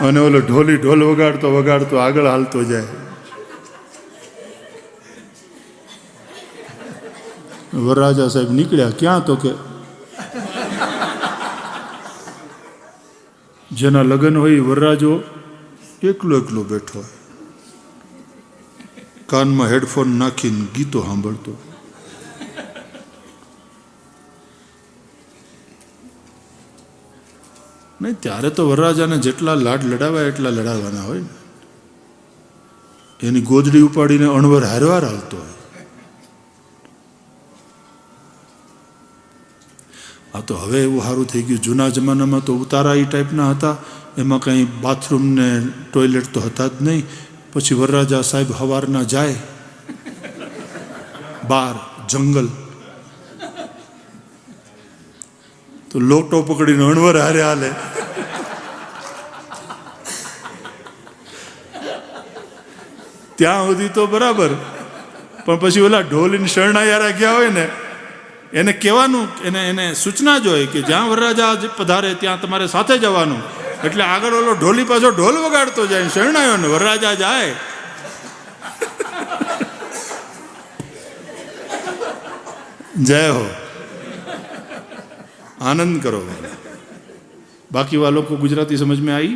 અને ઓલો ઢોલી ઢોલ વગાડતો વગાડતો આગળ હાલતો જાય. વરરાજા સાહેબ નીકળ્યા. ક્યાં? તો કે જેના લગ્ન હોય વરરાજો એકલો એકલો બેઠો હોય, કાનમાં હેડફોન નાખીને ગીતો સાંભળતો. નહીં, ત્યારે તો વરરાજાને જેટલા લાડ લડાવાય એટલા લડાવવાના હોય ને. એની ગોદડી ઉપાડીને અણવર હારવાર હાલતો હોય. આ તો હવે એવું સારું થઈ ગયું. જૂના જમાનામાં તો ઉતારા એ ટાઈપના હતા, એમાં કંઈ બાથરૂમ ને ટોયલેટ તો હતા જ નહીં. પછી વરરાજા સાહેબ સવારના જાય બહાર જંગલ, તો લોટો પકડીને અણવર હારે હાલે. ત્યાં સુધી તો બરાબર, પણ પછી ઓલા ઢોલીને શરણાયારા ગયા હોય ને, એને કહેવાનું, એને સૂચના જ હોય કે જ્યાં વરરાજા પધારે ત્યાં તમારે સાથે જવાનું. એટલે આગળ ઓલો ઢોલી પાછો ઢોલ વગાડતો જાય, શરણાયો ને વરરાજા જાય. જય હો, आनंद करो. बाकी वालों को गुजराती समझ में आई?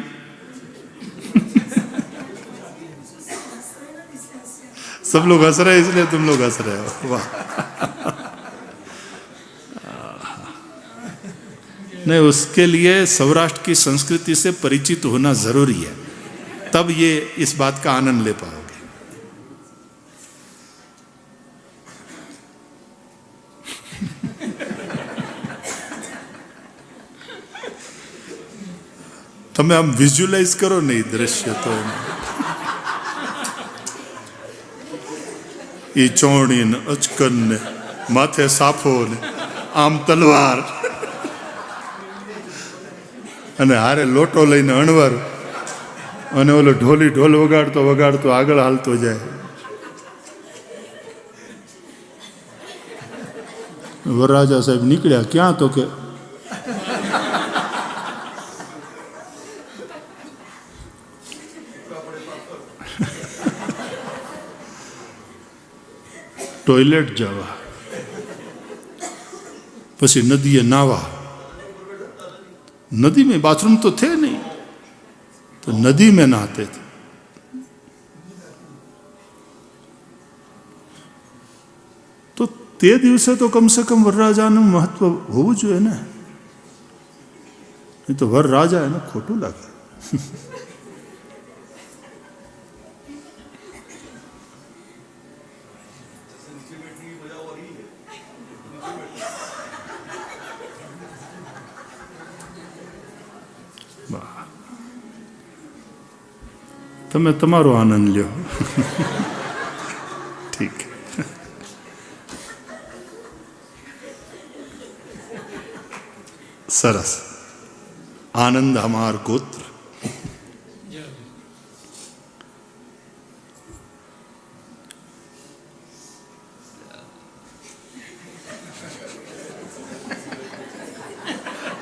सब लोग हंस रहे हैं इसलिए तुम लोग हंस रहे हो. वाह. नहीं, उसके लिए सौराष्ट्र की संस्कृति से परिचित होना जरूरी है, तब ये इस बात का आनंद ले पाओगे. તમે આમ વિઝ્યુલાઇઝ કરો ને એ દ્રશ્ય, તો એ ચોણી ને અચકન ને માથે સાફો ને આમ તલવાર અને હારે લોટો લઈને અણવર, અને ઓલો ઢોલી ઢોલ વગાડતો વગાડતો આગળ હાલતો જાય. વરરાજા સાહેબ નીકળ્યા. ક્યાં? તો કે टॉयलेट जावा, પછી નદીએ નાવા. नदी में बाथरूम तो थे नहीं, तो नदी में नहाते थे. तो તે દિવસે તો કમ સે કમ વરરાજાનું મહત્વ હોવું જોઈએ ને. એ તો વરરાજા એને ખોટું લાગે. તમે તમારો આનંદ લ્યો. ઠીક. સરસ. આનંદ હમાર ગોત્ર.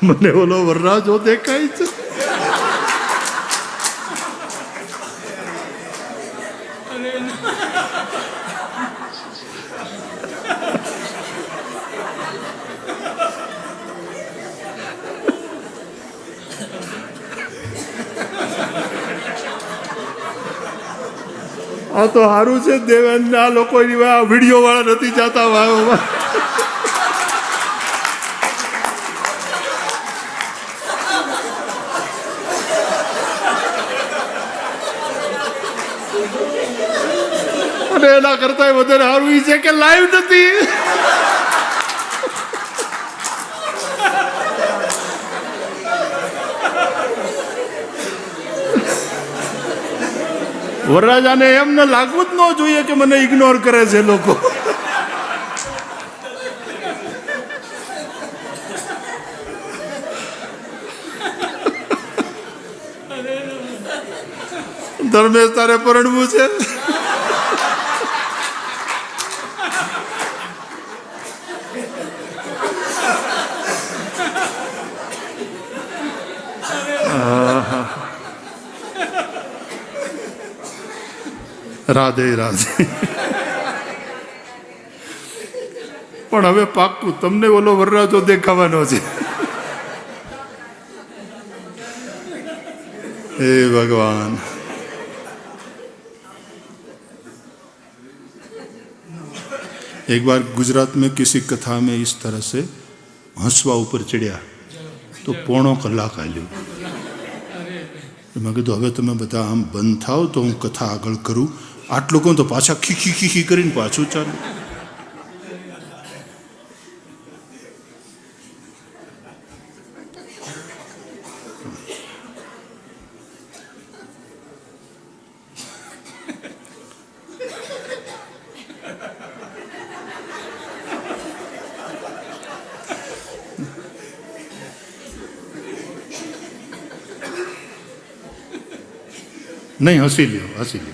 મને ઓલો વરરાજો દેખાય છે. આ તો સારું છે દેવેન્દ્ર, આ લોકો વિડીયો વાળા નથી જતા. અને એના કરતા વધારે સારું એ છે કે લાઈવ નથી. વરરાજાને એમને લાગવું જ ન જોઈએ કે મને ઇગ્નોર કરે છે લોકો. ધર્મેશ, તારે પરણવું છે? રાધે રાધે. પણ હવે પાક્કું તમને ઓલો વરરાજો દેખાવાનો છે. हे भगवान. एक बार गुजरात में किसी कथा में इस तरह से हंसवा ऊपर चढ़िया तो पौणो कलाक आल्यो. मैं कीधुं हवे तमे बधा आम बंद थाओ तो हूँ कथा आगळ करूँ. आटलुं कहूं तो पाछा खीखी खीखी करीने पाछुं चालू. नहीं, हसी लो, हसी लो.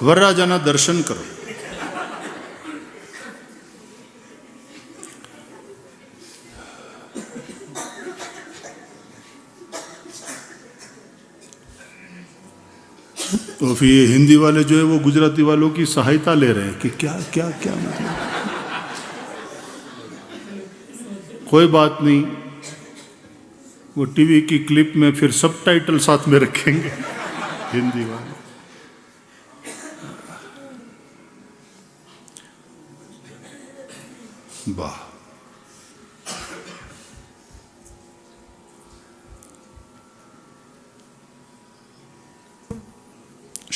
वरराजाना दर्शन करो. तो फिर ये हिंदी वाले जो है वो गुजराती वालों की सहायता ले रहे हैं कि क्या क्या क्या मतलब. कोई बात नहीं, वो टीवी की क्लिप में फिर सबटाइटल साथ में रखेंगे हिंदी वाले. वाह.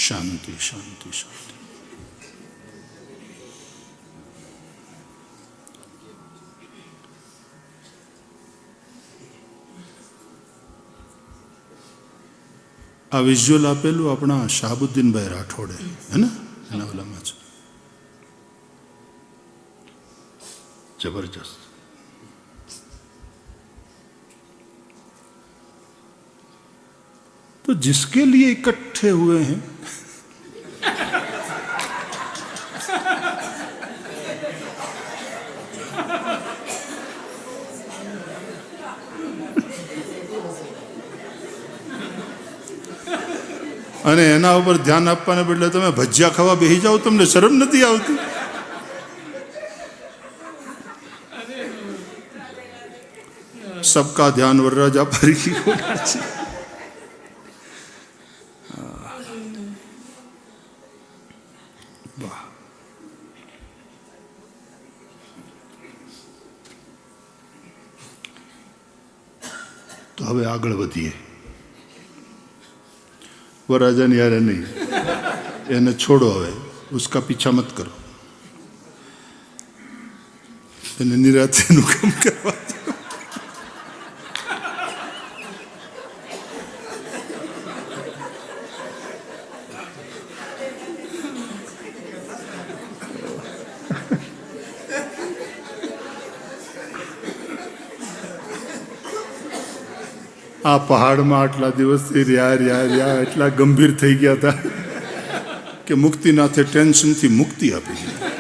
शांति शांति शांति. आ विज्युअल आपेलू अपना शाहबुद्दीन भाई राठौड़े है ना, एना वालामां छे. जबरदस्त. तो जिसके लिए इकट्ठे हुए हैं અને એના ઉપર ધ્યાન આપવાને બદલે તમે ભજીયા ખાવા બેસી જાઓ, તમને શરમ નથી આવતી? सबका ध्यान वरराजा पर ही होना चाहिए. वाह. तो હવે આગળ વધીએ. वरराजा ने यार नहीं, એને छोड़ो, હવે उसका पीछा मत करो, એને નિરાશેનું કામ કરવા. આ પહાડમાં આટલા દિવસથી રહ્યા એટલા ગંભીર થઈ ગયા હતા કે મુક્તિનાથે ટેન્શનથી મુક્તિ આપી દીધી.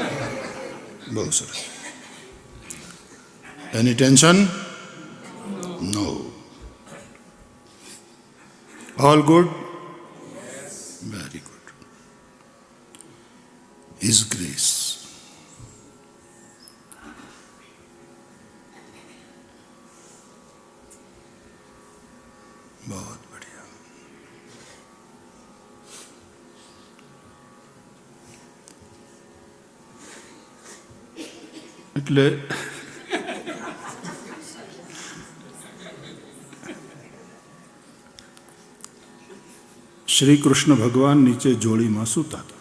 બહુ સરસ. એની ટેન્શન નો. All good, very good. His grace. बहुत बढ़िया. એટલે શ્રી કૃષ્ણ ભગવાન નીચે જોડીમાં સૂતા હતા.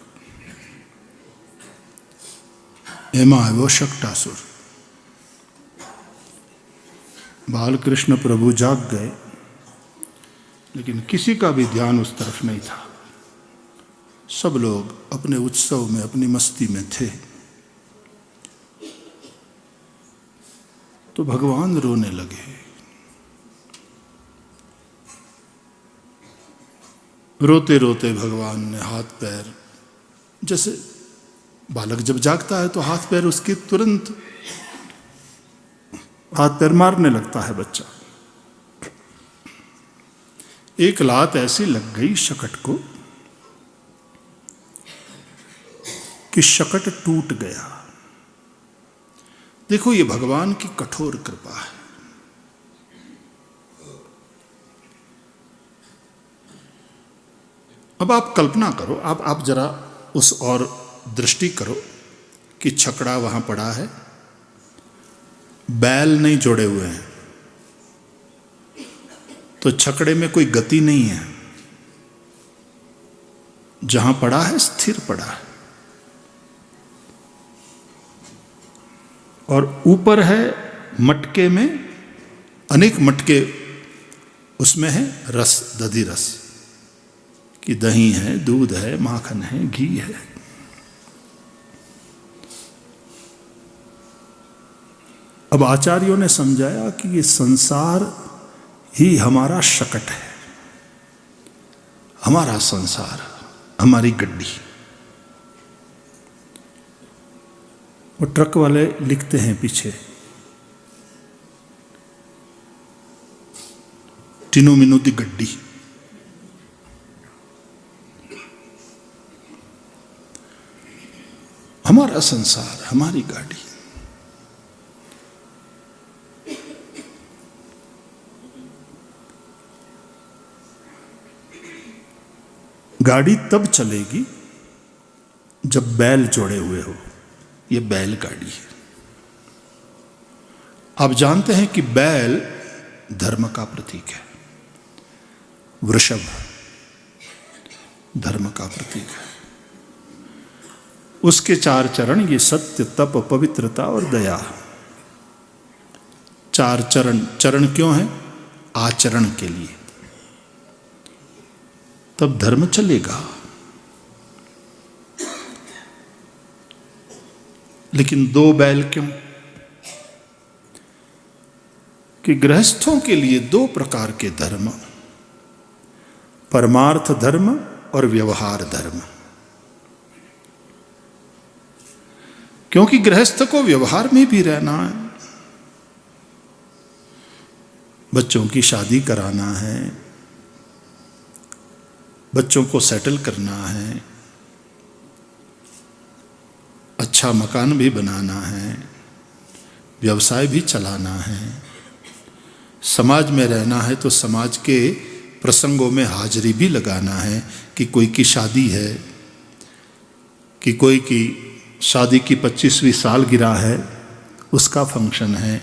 એમાં આવ્યો શક્ટાસુર. बालकृष्ण प्रभु जाग गए, लेकिन किसी का भी ध्यान उस तरफ नहीं था. सब लोग अपने उत्सव में, अपनी मस्ती में थे. तो भगवान रोने लगे. रोते रोते भगवान ने हाथ पैर, जैसे बालक जब जागता है तो हाथ पैर उसके तुरंत हाथ पैर मारने लगता है बच्चा. एक लात ऐसी लग गई शकट को कि शकट टूट गया। देखो ये भगवान की कठोर कृपा है। अब आप कल्पना करो, आप जरा उस और दृष्टि करो कि छकड़ा वहां पड़ा है, बैल नहीं जोड़े हुए हैं, तो छकड़े में कोई गति नहीं है, जहां पड़ा है स्थिर पड़ा है। और ऊपर है मटके में अनेक मटके, उसमें है रस, दधी रस कि दही है, दूध है, माखन है, घी है। अब आचार्यों ने समझाया कि ये संसार ही हमारा शकट है, हमारा संसार, हमारी गड्डी। वो ट्रक वाले लिखते हैं पीछे, टिनु मिनु दी गड्डी। हमारा संसार, हमारी गाड़ी। गाड़ी तब चलेगी जब बैल जोड़े हुए हो। ये बैल गाड़ी है। आप जानते हैं कि बैल धर्म का प्रतीक है, वृषभ धर्म का प्रतीक है। उसके 4 चरण, ये सत्य, तप, पवित्रता और दया। 4 चरण। चरण क्यों है? आचरण के लिए, तब धर्म चलेगा। लेकिन 2 बैल क्यों? कि गृहस्थों के लिए 2 प्रकार के धर्म, परमार्थ धर्म और व्यवहार धर्म। क्योंकि गृहस्थ को व्यवहार में भी रहना है, बच्चों की शादी कराना है, बच्चों को सेटल करना है, अच्छा मकान भी बनाना है, व्यवसाय भी चलाना है, समाज में रहना है तो समाज के प्रसंगों में हाजिरी भी लगाना है कि कोई की शादी है, कि कोई की शादी की 25वीं सालगिरह है, उसका फंक्शन है,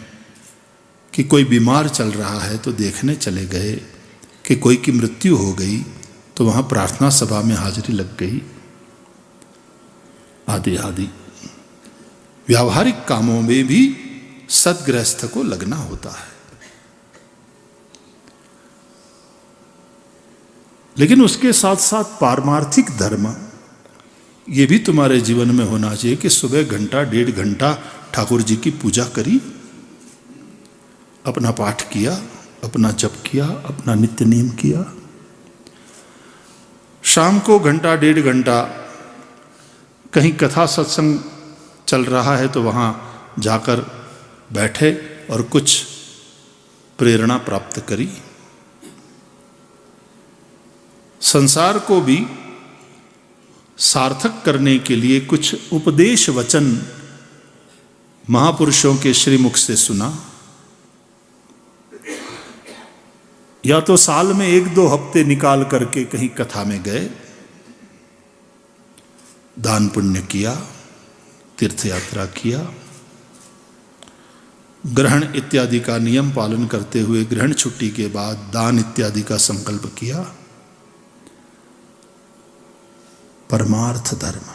कि कोई बीमार चल रहा है तो देखने चले गए, कि कोई की मृत्यु हो गई तो वहाँ प्रार्थना सभा में हाजिरी लग गई, आदि आदि। व्यावहारिक कामों में भी सद्गृहस्थ को लगना होता है। लेकिन उसके साथ साथ पारमार्थिक धर्म ये भी तुम्हारे जीवन में होना चाहिए कि सुबह घंटा 1.5 घंटा ठाकुर जी की पूजा करी, अपना पाठ किया, अपना जप किया, अपना नित्य नियम किया। शाम को घंटा 1.5 घंटा कहीं कथा सत्संग चल रहा है तो वहाँ जाकर बैठे और कुछ प्रेरणा प्राप्त करी। संसार को भी सार्थक करने के लिए कुछ उपदेश वचन महापुरुषों के श्रीमुख से सुना, या तो साल में 1-2 हफ्ते निकाल करके कहीं कथा में गए, दान पुण्य किया, तीर्थ यात्रा किया, ग्रहण इत्यादि का नियम पालन करते हुए ग्रहण छुट्टी के बाद दान इत्यादि का संकल्प किया। परमार्थ धर्म।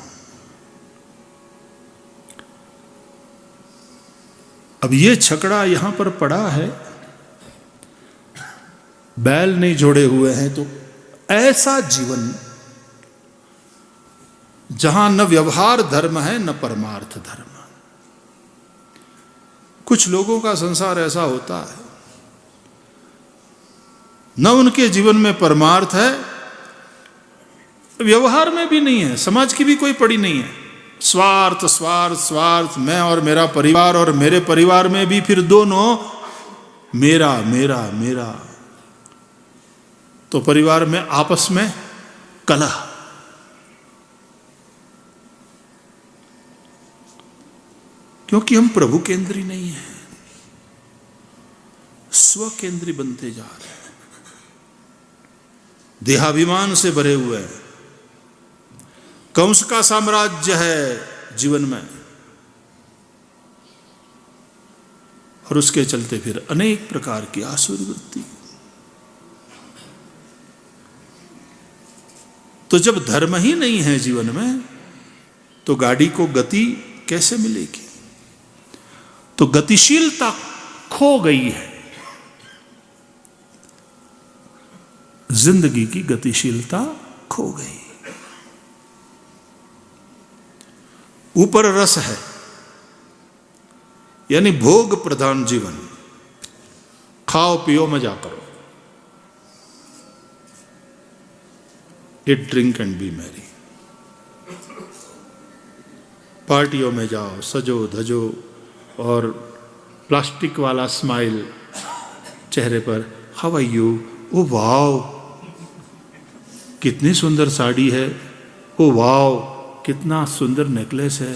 अब ये छकड़ा यहां पर पड़ा है, बैल नहीं जोड़े हुए हैं, तो ऐसा जीवन जहां न व्यवहार धर्म है न परमार्थ धर्म। कुछ लोगों का संसार ऐसा होता है, न उनके जीवन में परमार्थ है, व्यवहार में भी नहीं है, समाज की भी कोई पड़ी नहीं है। स्वार्थ स्वार्थ स्वार्थ, मैं और मेरा परिवार, और मेरे परिवार में भी फिर दोनों मेरा मेरा मेरा। तो परिवार में आपस में कलह, क्योंकि हम प्रभु केंद्री नहीं है, स्व केंद्री बनते जा रहे हैं, देहाभिमान से भरे हुए हैं। कंस का साम्राज्य है जीवन में, और उसके चलते फिर अनेक प्रकार की आसुरी वृत्ति। तो जब धर्म ही नहीं है जीवन में, तो गाड़ी को गति कैसे मिलेगी? तो गतिशीलता खो गई है, जिंदगी की गतिशीलता खो गई। ऊपर रस है, यानी भोग प्रधान जीवन, खाओ पियो मजा करो, it drink and B Mary. पार्टियों में जाओ, सजो धजो, और प्लास्टिक वाला स्माइल चेहरे पर, how are you, oh wow कितनी सुंदर साड़ी है, ओ वाओ कितना सुंदर नेकलेस है।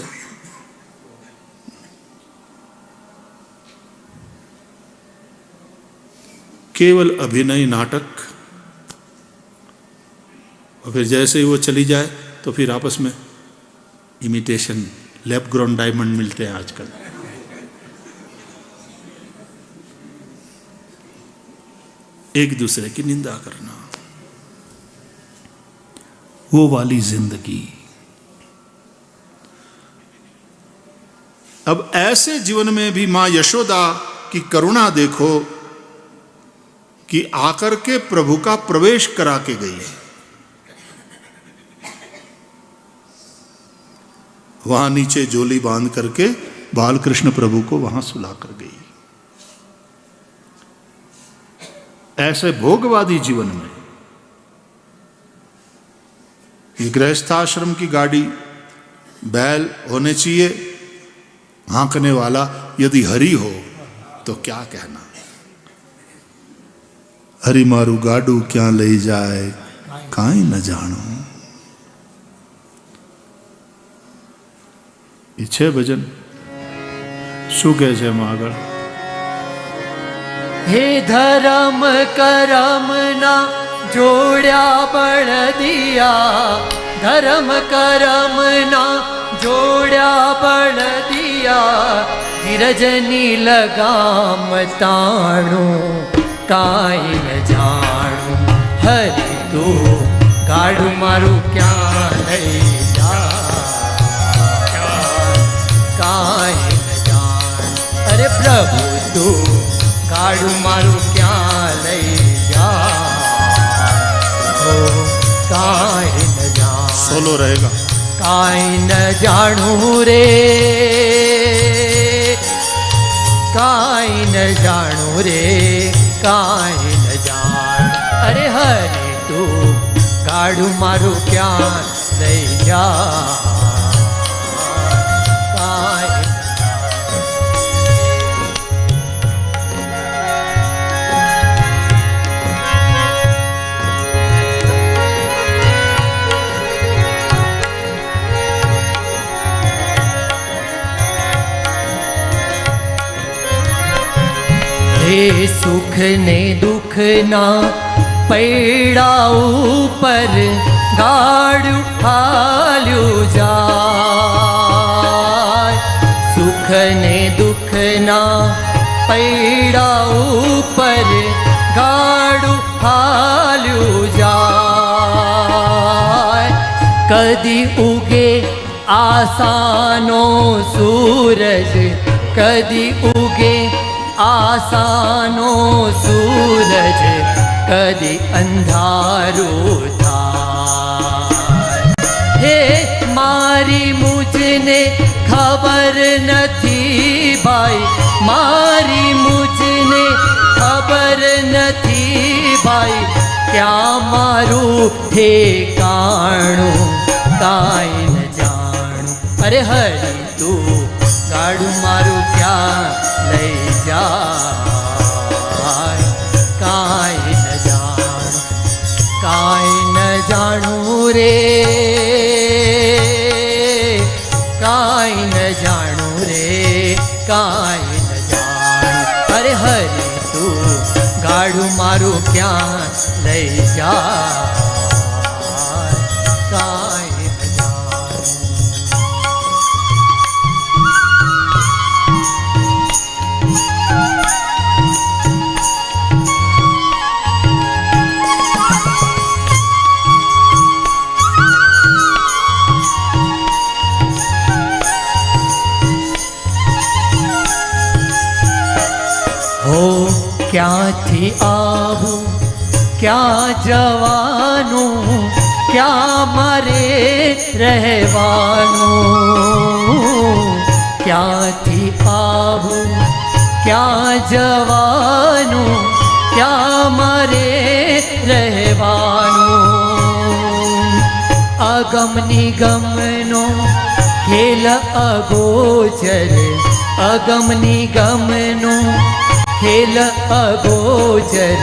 केवल अभिनय नाटक, और फिर जैसे ही वो चली जाए तो फिर आपस में इमिटेशन, लैब ग्राउंड डायमंड मिलते हैं आजकल। एक दूसरे की निंदा करना, वो वाली जिंदगी। अब ऐसे जीवन में भी मां यशोदा की करुणा देखो कि आकर के प्रभु का प्रवेश करा के गई। वहां नीचे जोली बांध करके बालकृष्ण प्रभु को वहां सुला कर गई। ऐसे भोगवादी जीवन में ये गृहस्थाश्रम की गाड़ी, बैल होने चाहिए, हाँकने वाला यदि हरि हो तो क्या कहना। हरि मारू गाडू क्या ले जाए काई न जानो। ये 6 भजन શું કહે છે એમાં આગળ? हे धर्म करम ना जोड़ा बड़ दिया, धर्म करम ना जोड़ा बड़ दिया, धीरजनी लगाम ताणू काई न जाणू। हरि तू गाड़ू मारू क्या लई जा, काई न जान। अरे प्रभु तू गाड़ू मारू क्या लई जा, हो काई न जान। सोलो रहेगा। काई न जाणू रे, काई न जाणू रे, काई न जान। अरे हरि तू गाड़ू मारू क्या लई जा, काई हे सुख ने दुख ना पैड़ा ऊपर गाड़ू हाल्यू जाय। सुख ने दुख ना पैड़ा ऊपर गाड़ू हाल्यू जाय। कदी उगे आसानो सूरज, कदी उगे आसानो सूरज, कदी अंधारू थाय। हे मारी मुझने खबर नथी भाई, मारी मुझने खबर नथी भाई, क्या मारू ठेकाणू काई न जाणू। अरे हरि तू गाड़ू मारू क्या लई जा, काई न जाणू, काई न जाणू रे, काई न जाणू रे, કાંઈ ન જાણું. અરે હરે તું ગાડું મારું ક્યાં લઈ જા, કાંઈ ન જાણું. હો ક્યાંથી આવું, ક્યાં જવાનું, ક્યાં મારે રહેવાનું. ક્યાંથી આવું, ક્યાં જવાનું, ક્યાં મારે રહેવાનું. અગમ નિગમનો ખેલ અગોચર, અગમ નિગમનો ખેલ અગોચર,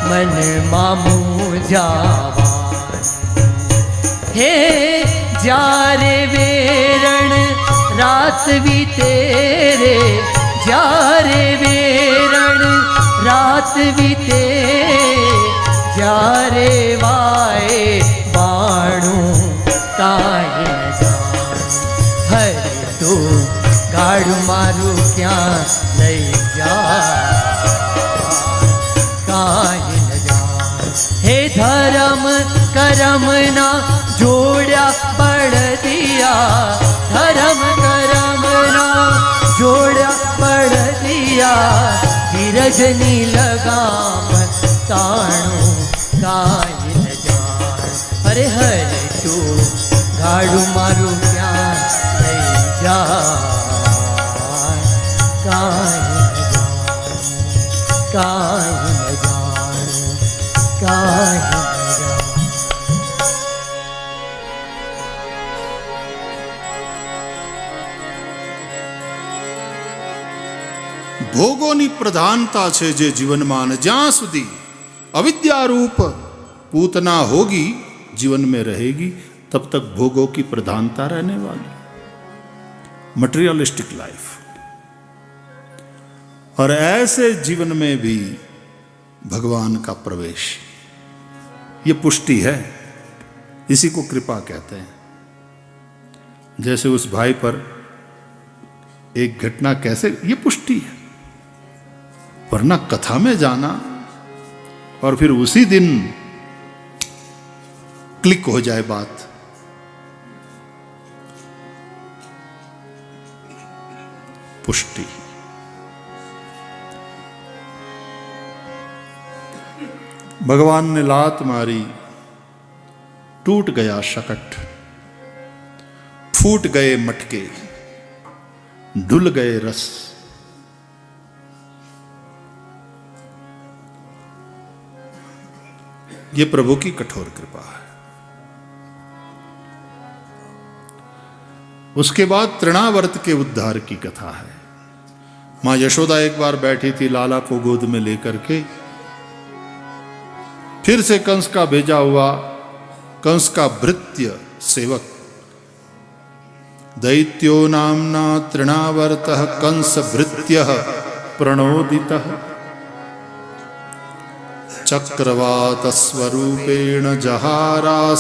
મનમાં મૂંઝાવા. હે જ્યારે વેરણ રાત વીતે રે, જ્યારે વેરણ રાત વીતે, જ્યારે વાય બાણું કાંઈ ન જાણું. હરે તું ગાડું મારું ક્યાં લઈ જા, કાંઈ ન જાણું. હે ધર્મ કરમના જોડ્યા પડદિયા, ધર્મ કરમના જોડ્યા પડદિયા, ધીરજની લગામ તાણું કાંઈ ન જાણું. અરે હરે તું ગાડું મારું ક્યાં લઈ જા, કાંઈ ન જાણું, કાંઈ ન જાણું, કાંઈ ન જાણું. ભોગોની પ્રધાનતા છે જે જીવનમાં, અને જ્યાં સુધી अविद्यारूप पूतना होगी जीवन में रहेगी तब तक भोगों की प्रधानता रहने वाली, मटेरियलिस्टिक लाइफ। और ऐसे जीवन में भी भगवान का प्रवेश, ये पुष्टि है, इसी को कृपा कहते हैं। जैसे उस भाई पर एक घटना कैसे, ये पुष्टि है, वरना कथा में जाना और फिर उसी दिन क्लिक हो जाए बात, पुष्टि। भगवान ने लात मारी, टूट गया शकट, फूट गए मटके, डुल गए रस। ये प्रभु की कठोर कृपा है। उसके बाद तृणावर्त के उद्धार की कथा है। मां यशोदा एक बार बैठी थी लाला को गोद में लेकर के, फिर से कंस का भेजा हुआ, कंस का भृत्य सेवक, दैत्यो नामना तृणावर्तः कंस भृत्यः प्रणोदितः, चक्रवात स्वरूपेण जहारासीनमर्भकम्।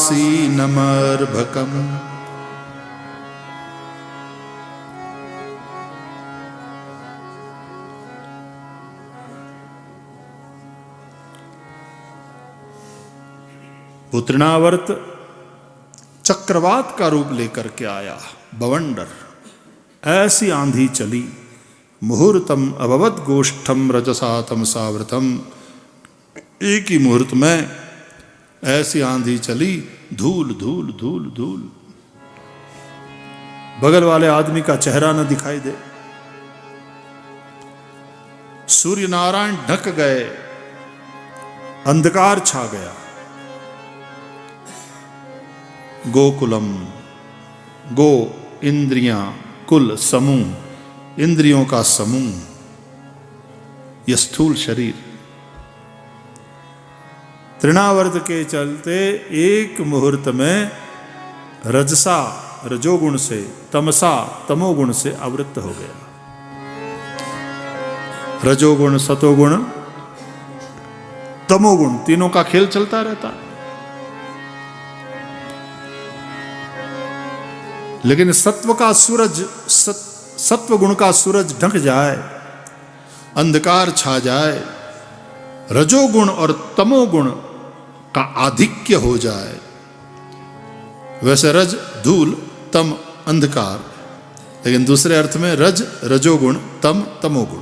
तृणावर्त चक्रवात का रूप लेकर के आया, बवंडर। ऐसी आंधी चली, मुहूर्तम अभवत गोष्ठम रजसा तमसावृतम। एक ही मुहूर्त में ऐसी आंधी चली, धूल धूल धूल धूल, बगल वाले आदमी का चेहरा न दिखाई दे। सूर्य नारायण ढक गए, अंधकार छा गया। गोकुलम, गो इंद्रियां, कुल समूह, इंद्रियों का समूह, यह स्थूल शरीर। तृणावर्त के चलते एक मुहूर्त में रजसा रजोगुण से, तमसा तमोगुण से आवृत्त हो गया। रजोगुण, सतोगुण, तमोगुण, तीनों का खेल चलता रहता है। लेकिन सत्व का सूरज, सत्व गुण का सूरज ढक जाए, अंधकार छा जाए, रजोगुण और तमोगुण का आधिक्य हो जाए, वैसे रज धूल, तम अंधकार, लेकिन दूसरे अर्थ में रज रजोगुण, तम तमोगुण।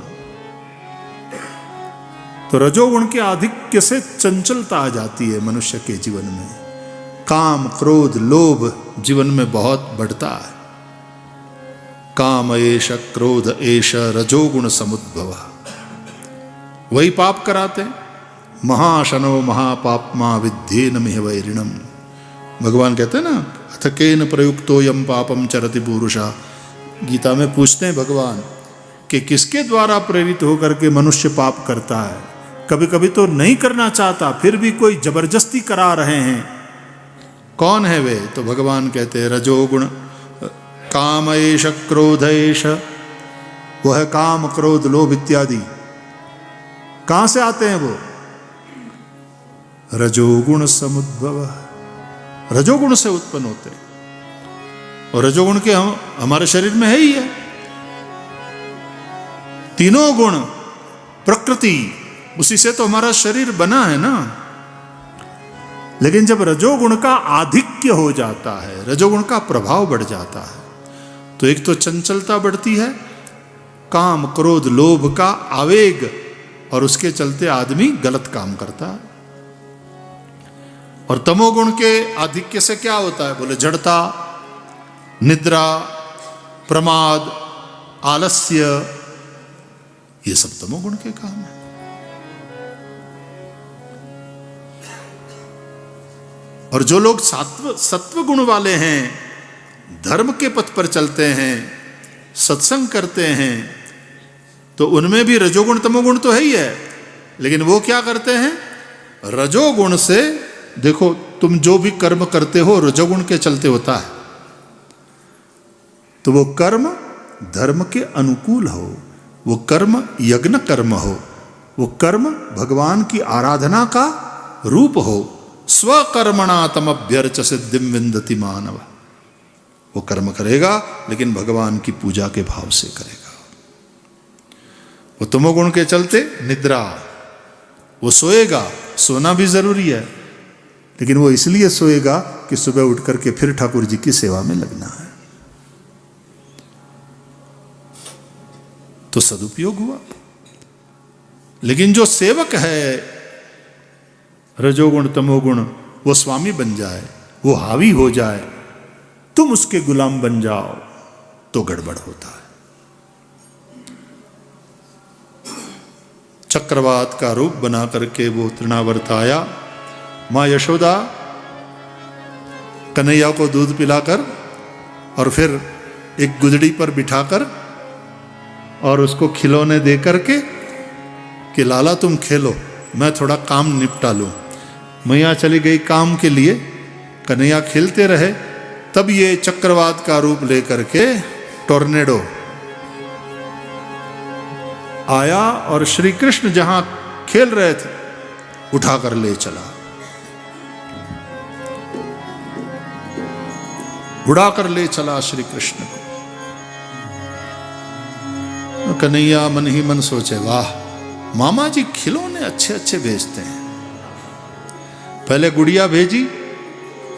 तो रजोगुण के आधिक्य से चंचलता आ जाती है मनुष्य के जीवन में, काम, क्रोध, लोभ जीवन में बहुत बढ़ता है। काम एष क्रोध एष रजोगुण समुद्भव, वही पाप कराते हैं। महाशनो महापापमा विद्धेन मिह वैरिणम, भगवान कहते हैं ना, अथ केन प्रयुक्तो यम पापम चरति पुरुषा। गीता में पूछते हैं भगवान कि किसके द्वारा प्रेरित होकर के मनुष्य पाप करता है। कभी कभी तो नहीं करना चाहता, फिर भी कोई जबरदस्ती करा रहे हैं। कौन है वे? तो भगवान कहते हैं रजोगुण, काम एष क्रोध एष, वो है काम, क्रोध, लोभ इत्यादि। कहां से आते हैं वो? रजोगुण समुद्भव, रजोगुण से उत्पन्न होते हैं। और रजोगुण के हम हमारे शरीर में है ही है। तीनों गुण, प्रकृति, उसी से तो हमारा शरीर बना है ना। लेकिन जब रजोगुण का आधिक्य हो जाता है, रजोगुण का प्रभाव बढ़ जाता है, तो एक तो चंचलता बढ़ती है, काम, क्रोध, लोभ का आवेग, और उसके चलते आदमी गलत काम करता है। और तमोगुण के आधिक्य से क्या होता है? बोले जड़ता, निद्रा, प्रमाद, आलस्य, ये सब तमोगुण के काम है। और जो लोग सत्व गुण वाले हैं, धर्म के पथ पर चलते हैं, सत्संग करते हैं, तो उनमें भी रजोगुण तमोगुण तो है ही है। लेकिन वो क्या करते हैं? रजोगुण से, देखो तुम जो भी कर्म करते हो रजोगुण के चलते होता है, तो वो कर्म धर्म के अनुकूल हो, वो कर्म यज्ञ कर्म हो, वो कर्म भगवान की आराधना का रूप हो। स्वकर्मणा तमभ्यर्च सिद्धिम विन्दति मानव, वो कर्म करेगा लेकिन भगवान की पूजा के भाव से करेगा। वो तमोगुण के चलते निद्रा, वो सोएगा, सोना भी जरूरी है, लेकिन वो इसलिए सोएगा कि सुबह उठ करके फिर ठाकुर जी की सेवा में लगना है। तो सदुपयोग हुआ। लेकिन जो सेवक है, रजोगुण तमोगुण, वो स्वामी बन जाए, वो हावी हो जाए, तुम उसके गुलाम बन जाओ, तो गड़बड़ होता है। चक्रवात का रूप बना करके वो तृणावर्त आया। माँ यशोदा कन्हैया को दूध पिलाकर और फिर एक गुदड़ी पर बिठाकर और उसको खिलौने दे करके कि लाला तुम खेलो, मैं थोड़ा काम निपटा लूं। मैया चली गई काम के लिए, कन्हैया खेलते रहे। तब ये चक्रवात का रूप लेकर के टोर्नेडो आया और श्री कृष्ण जहां खेल रहे थे उठाकर ले चला, उड़ाकर ले चला श्री कृष्ण को। कन्हैया मन ही मन सोचे, वाह मामा जी खिलौने अच्छे अच्छे भेजते हैं। पहले गुड़िया भेजी,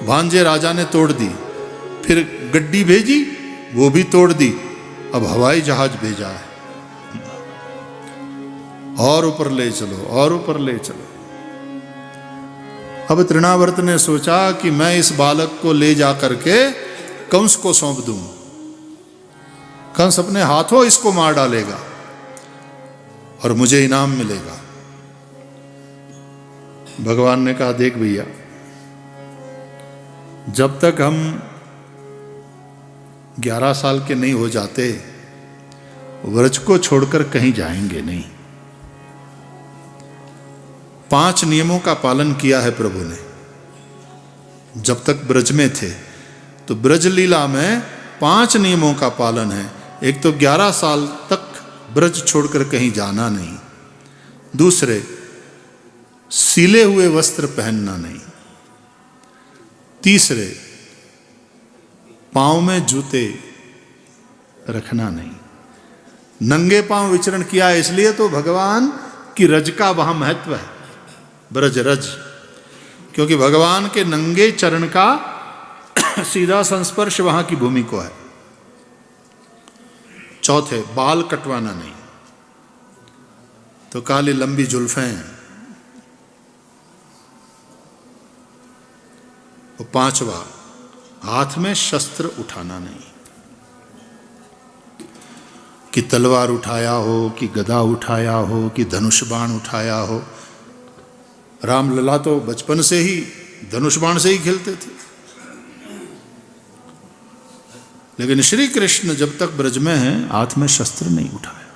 भांजे राजा ने तोड़ दी, फिर गड्डी भेजी, वो भी तोड़ दी, अब हवाई जहाज भेजा है, और ऊपर ले चलो और ऊपर ले चलो। अब तृणावर्त ने सोचा कि मैं इस बालक को ले जा करके कंस को सौंप दूं, कंस अपने हाथों इसको मार डालेगा और मुझे इनाम मिलेगा। भगवान ने कहा, देख भैया, जब तक हम 11 साल के नहीं हो जाते व्रज को छोड़कर कहीं जाएंगे नहीं। 5 नियमों का पालन किया है प्रभु ने जब तक ब्रज में थे। तो ब्रज लीला में 5 नियमों का पालन है। एक तो 11 साल तक ब्रज छोड़कर कहीं जाना नहीं। दूसरे, सिले हुए वस्त्र पहनना नहीं। तीसरे, पांव में जूते रखना नहीं। नंगे पांव विचरण किया इसलिए तो भगवान की रज का वहां महत्व है, ब्रज रज, क्योंकि भगवान के नंगे चरण का सीधा संस्पर्श वहां की भूमि को है। चौथे, बाल कटवाना नहीं, तो काली लंबी जुल्फें। और पांचवा, हाथ में शस्त्र उठाना नहीं, कि तलवार उठाया हो, कि गदा उठाया हो, कि धनुष बाण उठाया हो। रामलला तो बचपन से ही धनुष बाण से ही खेलते थे, लेकिन श्री कृष्ण जब तक ब्रज में हैं हाथ में शस्त्र नहीं उठाया।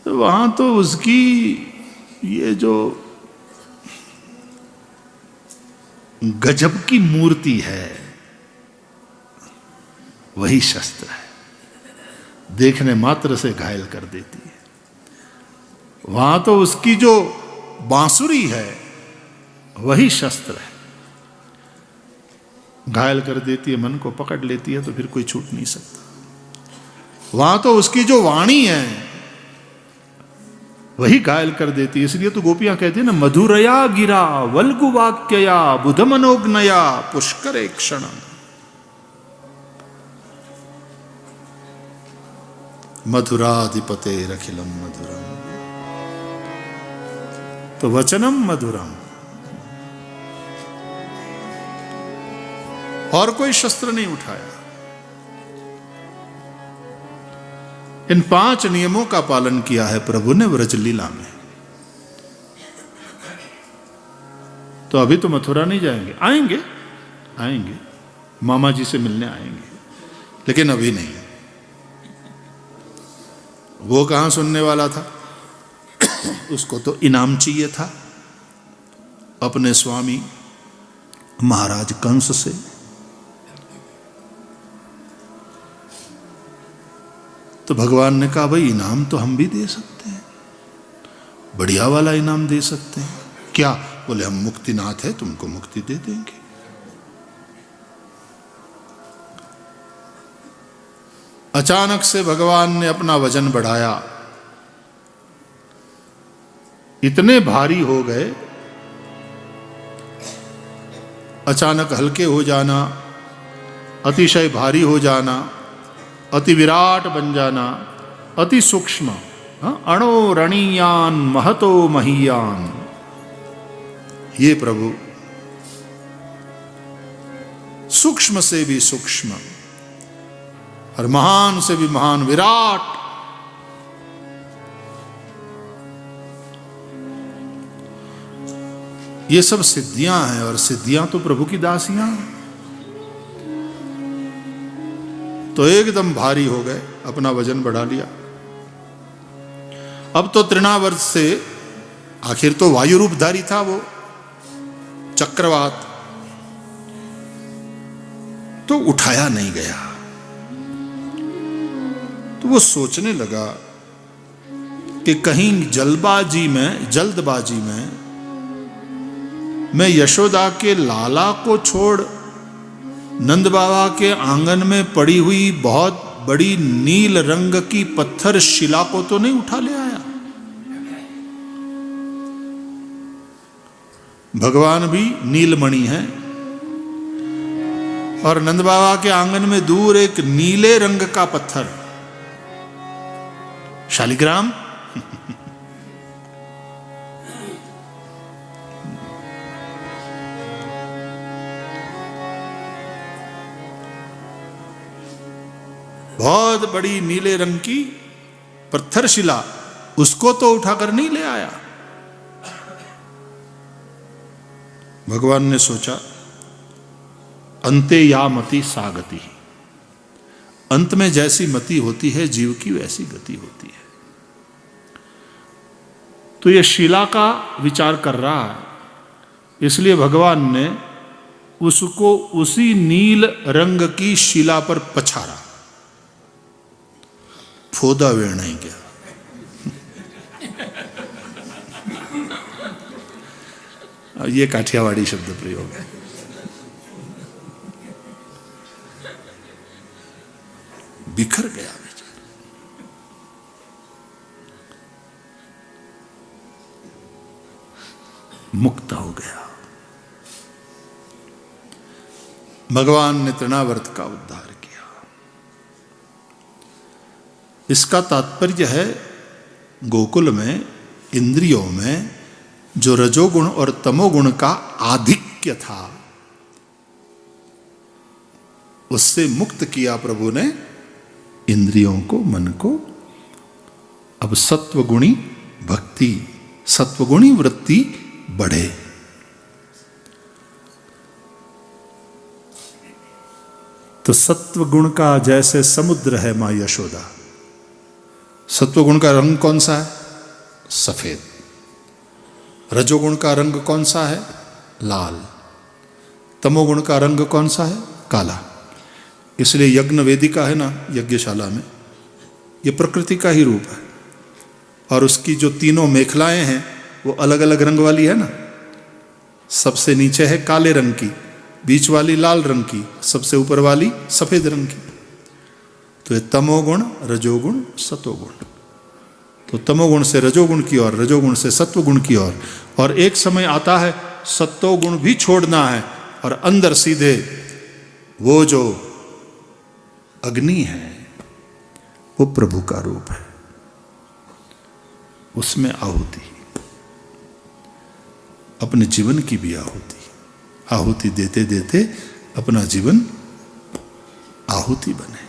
तो वहां तो उसकी ये जो गजब की मूर्ति है वही शस्त्र है, देखने मात्र से घायल कर देती है। वहां तो उसकी जो बांसुरी है वही शस्त्र है, घायल कर देती है, मन को पकड़ लेती है, तो फिर कोई छूट नहीं सकता। वहां तो उसकी जो वाणी है वही घायल कर देती है। इसलिए तो गोपियां कहती है ना, मधुरया गिरा वल्गु वाक्यया बुध मनोज्ञया पुष्करे क्षणम। मधुराधिपते रखिलम मधुरम, तो वचनम मधुरम। और कोई शस्त्र नहीं उठाया। इन 5 नियमों का पालन किया है प्रभु ने व्रजलीला में। तो अभी तो मथुरा नहीं जाएंगे, आएंगे मामा जी से मिलने आएंगे, लेकिन अभी नहीं। वो कहां सुनने वाला था, उसको तो इनाम चाहिए था अपने स्वामी महाराज कंस से। तो भगवान ने कहा, भाई इनाम तो हम भी दे सकते हैं, बढ़िया वाला इनाम दे सकते हैं। क्या? बोले, हम मुक्तिनाथ है, तुमको मुक्ति दे देंगे। अचानक से भगवान ने अपना वजन बढ़ाया, इतने भारी हो गए, अचानक हल्के हो जाना, अतिशय भारी हो जाना, अति विराट बन जाना, अति सूक्ष्म, अणो रणीयान महतो महीयान। ये प्रभु सूक्ष्म से भी सूक्ष्म और महान से भी महान, विराट। ये सब सिद्धियां हैं, और सिद्धियां तो प्रभु की दासियां हैं। तो एकदम भारी हो गए, अपना वजन बढ़ा लिया। अब तो तृणावर्त से, आखिर तो वायु रूपधारी था वो, चक्रवात, तो उठाया नहीं गया। तो वो सोचने लगा कि कहीं जल्दबाजी में मैं यशोदा के लाला को छोड़ नंद बाबा के आंगन में पड़ी हुई बहुत बड़ी नील रंग की पत्थर शिला को तो नहीं उठा ले आया। भगवान भी नीलमणि है, और नंद बाबा के आंगन में दूर एक नीले रंग का पत्थर, शालिग्राम। बहुत बड़ी नीले रंग की पत्थर शिला, उसको तो उठाकर नहीं ले आया। भगवान ने सोचा, अंते या मति सा गति, अंत में जैसी मति होती है जीव की वैसी गति होती है। तो ये शिला का विचार कर रहा है, इसलिए भगवान ने उसको उसी नील रंग की शिला पर पछाड़ा। फोदा वेणा ही गया। ये काठियावाड़ी शब्द प्रयोग है। बिखर गया बेचारा। मुक्त हो गया। भगवान ने तृणावर्त का उद्धार किया। इसका तात्पर्य है गोकुल में इंद्रियों में जो रजोगुण और तमोगुण का आधिक्य था उससे मुक्त किया प्रभु ने इंद्रियों को, मन को। अब सत्वगुणी भक्ति, सत्वगुणी वृत्ति बढ़े। तो सत्वगुण का जैसे समुद्र है मां यशोदा। सत्वगुण का रंग कौन सा है? सफेद। रजोगुण का रंग कौन सा है? लाल। तमोगुण का रंग कौन सा है? काला। इसलिए यज्ञ वेदिका है ना यज्ञशाला में, ये प्रकृति का ही रूप है। और उसकी जो तीनों मेखलाएं हैं वो अलग अलग रंग वाली है ना। सबसे नीचे है काले रंग की, बीच वाली लाल रंग की, सबसे ऊपर वाली सफेद रंग की। तो ये तमोगुण, रजोगुण, सतोगुण। तो तमोगुण से रजोगुण की ओर, रजोगुण से सत्वगुण की ओर। और एक समय आता है सत्वगुण भी छोड़ना है और अंदर सीधे वो जो अग्नि है वो प्रभु का रूप है, उसमें आहुति, अपने जीवन की भी आहुति देते देते अपना जीवन आहुति बने।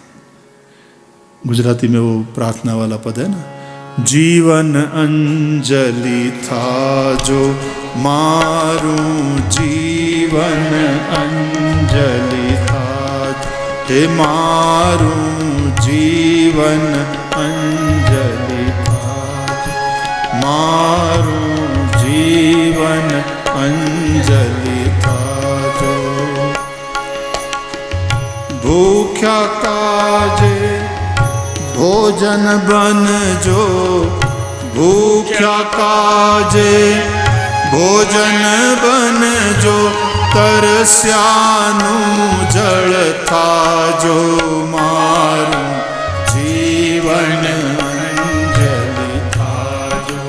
गुजराती में वो प्रार्थना वाला पद है ना, जीवन अंजलि था जो मारूं, जीवन अंजलि था हे मारूं, जीवन अंजलि था मारूं, जीवन अंजलि था जो भूख्या काजे भोजन बन जो, भूख्या काजे भोजन बन जो, तरस्यानु जल था जो मारूं, जीवन अंजलि था जो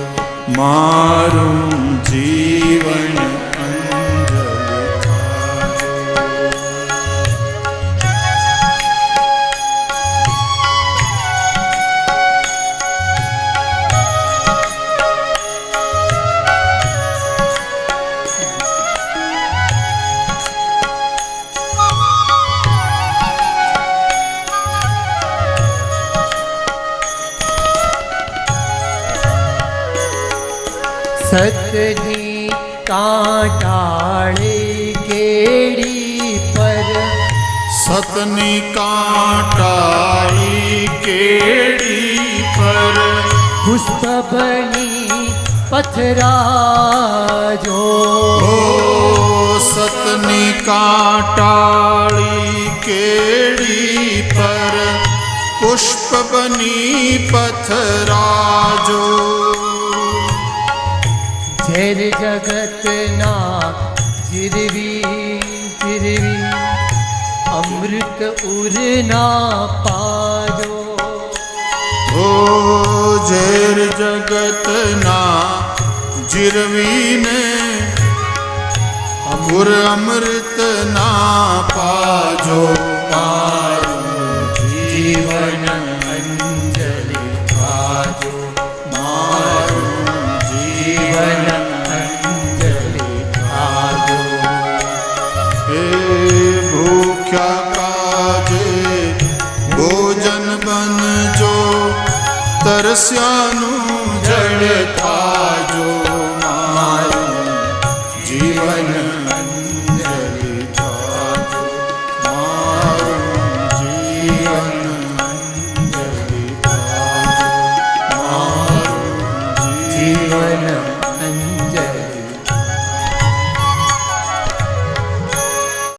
मारूं, जीवन अंजलि था जो। सतनी कांटाळे केड़ी पर, सतनी कांटाळी केड़ी पर, पुष्प बनी पथरा जो। ओ सतनी कांटाळी केड़ी पर, पुष्प बनी पथरा जो। झेर जगत ना जिरवी जिरवी, अमृत उरना पाजो। ओ झेर जगत ना जिरवी ने, अमुर अमृत ना पाजो मारूं, जीवन अंजलि पाजो मारूं, जीवन अंजलि पाजो। हे भूख्या काजे भोजन बन जो, तरस्यानु जल था जो मारूं, जीवन